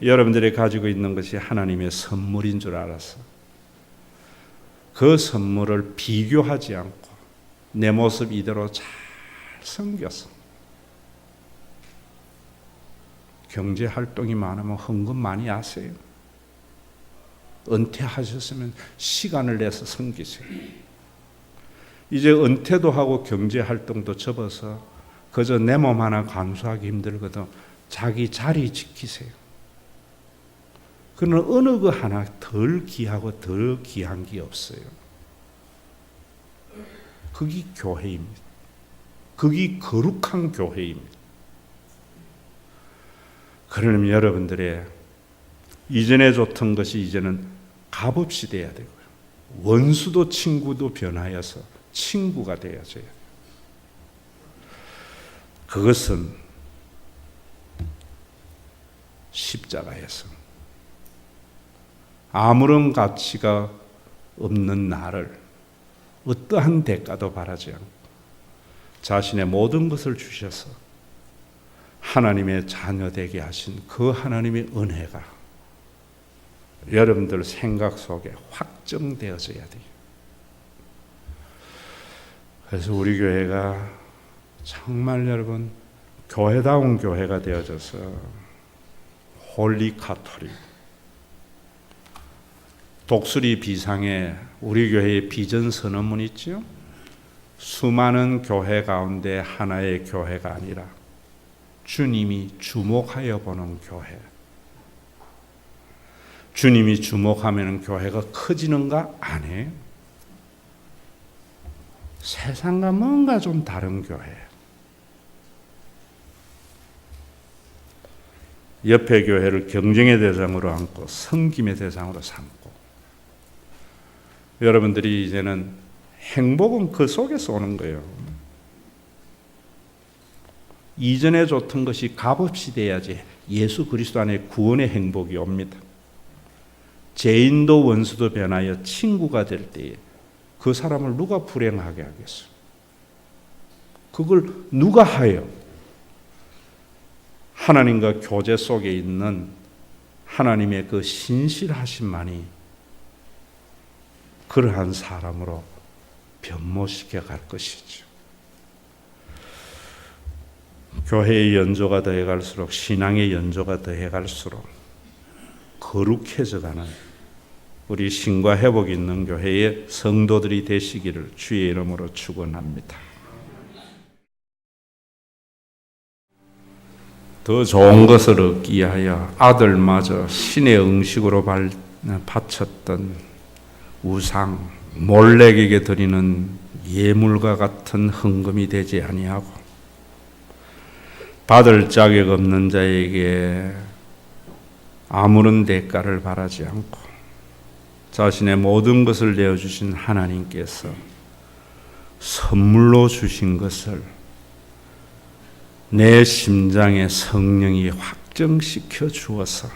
여러분들이 가지고 있는 것이 하나님의 선물인 줄 알아서 그 선물을 비교하지 않고 내 모습 이대로 잘 섬겨서 경제 활동이 많으면 헌금 많이 하세요. 은퇴하셨으면 시간을 내서 섬기세요. 이제 은퇴도 하고 경제 활동도 접어서 그저 내 몸 하나 간수하기 힘들거든 자기 자리 지키세요. 그는 어느 거 하나 덜 귀하고 덜 귀한 게 없어요. 그게 교회입니다. 그게 거룩한 교회입니다. 그러면 여러분들의 이전에 좋던 것이 이제는 값없이 돼야 되고요. 원수도 친구도 변하여서 친구가 되어져야 돼요. 그것은 십자가에서 아무런 가치가 없는 나를 어떠한 대가도 바라지 않고 자신의 모든 것을 주셔서 하나님의 자녀 되게 하신 그 하나님의 은혜가 여러분들 생각 속에 확정되어져야 돼요. 그래서 우리 교회가 정말 여러분 교회다운 교회가 되어져서 홀리 카톨릭 독수리 비상에 우리 교회의 비전 선언문 있죠? 수많은 교회 가운데 하나의 교회가 아니라 주님이 주목하여 보는 교회. 주님이 주목하면 교회가 커지는가? 아니에요. 세상과 뭔가 좀 다른 교회. 옆에 교회를 경쟁의 대상으로 안고 섬김의 대상으로 삼고 여러분들이 이제는 행복은 그 속에서 오는 거예요. 이전에 좋던 것이 값없이 돼야지 예수 그리스도 안에 구원의 행복이 옵니다. 죄인도 원수도 변하여 친구가 될 때에 그 사람을 누가 불행하게 하겠어요? 그걸 누가 하여? 하나님과 교제 속에 있는 하나님의 그 신실하심만이 그러한 사람으로 변모시켜 갈 것이죠. 교회의 연조가 더해갈수록 신앙의 연조가 더해갈수록 거룩해져가는 우리 신과 회복 있는 교회의 성도들이 되시기를 주의 이름으로 축원합니다. 더 좋은 것을 얻기 위하여 아들마저 신의 응식으로 바쳤던 우상 몰렉에게 드리는 예물과 같은 헌금이 되지 아니하고 받을 자격 없는 자에게 아무런 대가를 바라지 않고 자신의 모든 것을 내어주신 하나님께서 선물로 주신 것을 내 심장에 성령이 확정시켜 주어서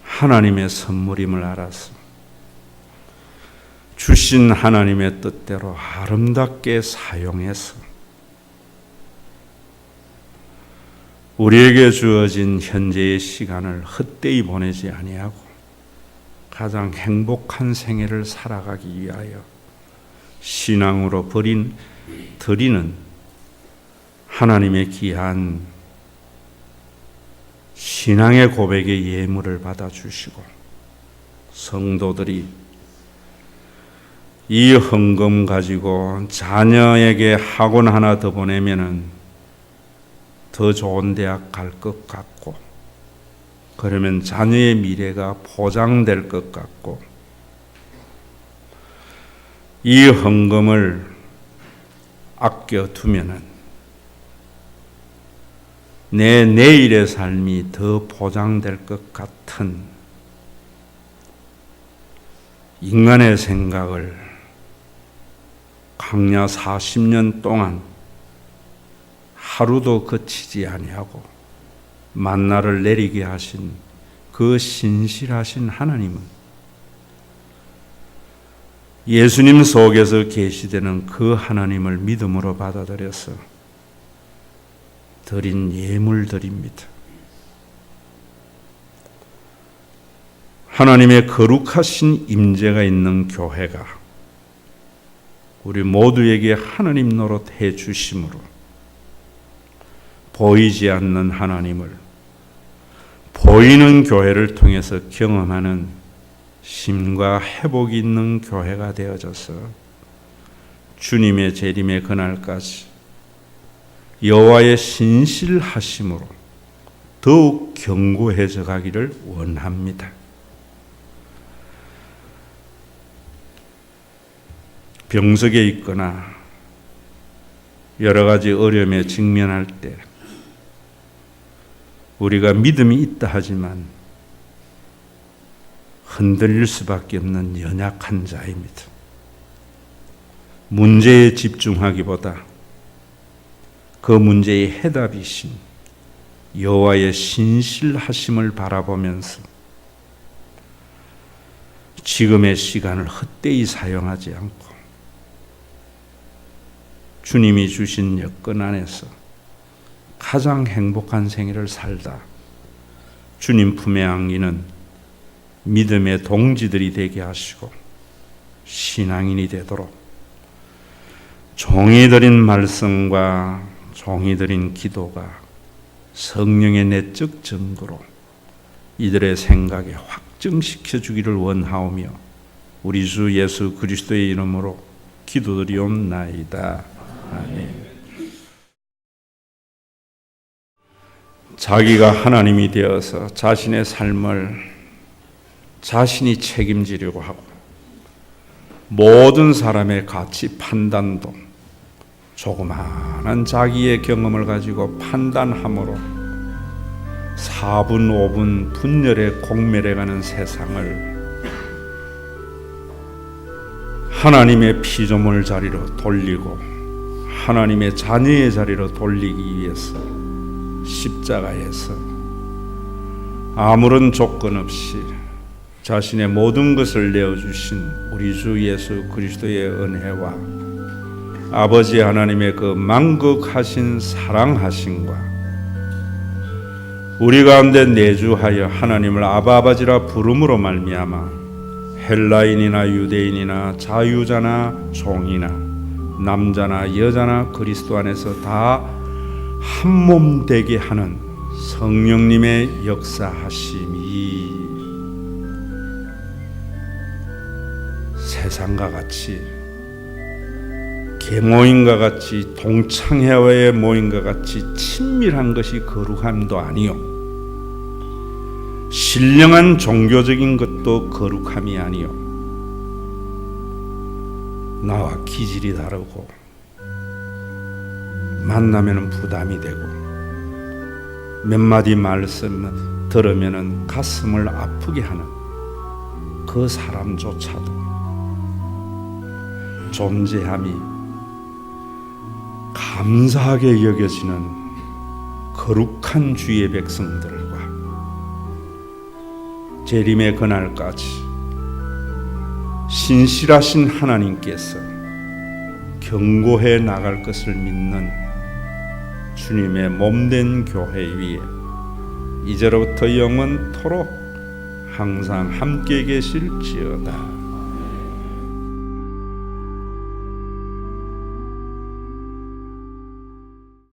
하나님의 선물임을 알아서 주신 하나님의 뜻대로 아름답게 사용해서 우리에게 주어진 현재의 시간을 헛되이 보내지 아니하고 가장 행복한 생애를 살아가기 위하여 신앙으로 드리는 하나님의 귀한 신앙의 고백의 예물을 받아주시고 성도들이 이 헌금 가지고 자녀에게 학원 하나 더 보내면은 더 좋은 대학 갈 것 같고 그러면 자녀의 미래가 보장될 것 같고 이 헌금을 아껴두면은 내 내일의 삶이 더 보장될 것 같은 인간의 생각을 광야 40년 동안 하루도 거치지 아니하고 만나를 내리게 하신 그 신실하신 하나님은 예수님 속에서 계시되는 그 하나님을 믿음으로 받아들여서 드린 예물들입니다. 하나님의 거룩하신 임재가 있는 교회가 우리 모두에게 하나님 노릇 해 주심으로 보이지 않는 하나님을 보이는 교회를 통해서 경험하는 힘과 회복이 있는 교회가 되어져서 주님의 재림의 그날까지 여호와의 신실하심으로 더욱 견고해져 가기를 원합니다. 병석에 있거나 여러 가지 어려움에 직면할 때 우리가 믿음이 있다 하지만 흔들릴 수밖에 없는 연약한 자입니다. 문제에 집중하기보다 그 문제의 해답이신 여호와의 신실하심을 바라보면서 지금의 시간을 헛되이 사용하지 않고 주님이 주신 여건 안에서 가장 행복한 생애를 살다 주님 품에 안기는 믿음의 동지들이 되게 하시고 신앙인이 되도록 종이 드린 말씀과 종이 드린 기도가 성령의 내적 증거로 이들의 생각에 확증시켜 주기를 원하오며 우리 주 예수 그리스도의 이름으로 기도드리옵나이다. 아멘. 자기가 하나님이 되어서 자신의 삶을 자신이 책임지려고 하고 모든 사람의 가치 판단도 조그마한 자기의 경험을 가지고 판단함으로 4분 5분 분열에 공멸해가는 세상을 하나님의 피조물 자리로 돌리고 하나님의 자녀의 자리로 돌리기 위해서 십자가에서 아무런 조건 없이 자신의 모든 것을 내어주신 우리 주 예수 그리스도의 은혜와 아버지 하나님의 그 만극하신 사랑하심과 우리 가운데 내주하여 하나님을 아바아버지라 부름으로 말미암아 헬라인이나 유대인이나 자유자나 종이나 남자나 여자나 그리스도 안에서 다 한 몸 되게 하는 성령님의 역사하심이 세상과 같이 계모임과 같이 동창회와의 모임과 같이 친밀한 것이 거룩함도 아니요 신령한 종교적인 것도 거룩함이 아니요 나와 기질이 다르고 만나면 부담이 되고 몇 마디 말씀 들으면 가슴을 아프게 하는 그 사람조차도 존재함이 감사하게 여겨지는 거룩한 주의 백성들과 재림의 그날까지 신실하신 하나님께서 경고해 나갈 것을 믿는 주님의 몸된 교회 위에 이제로부터 영원토록 항상 함께 계실지어다.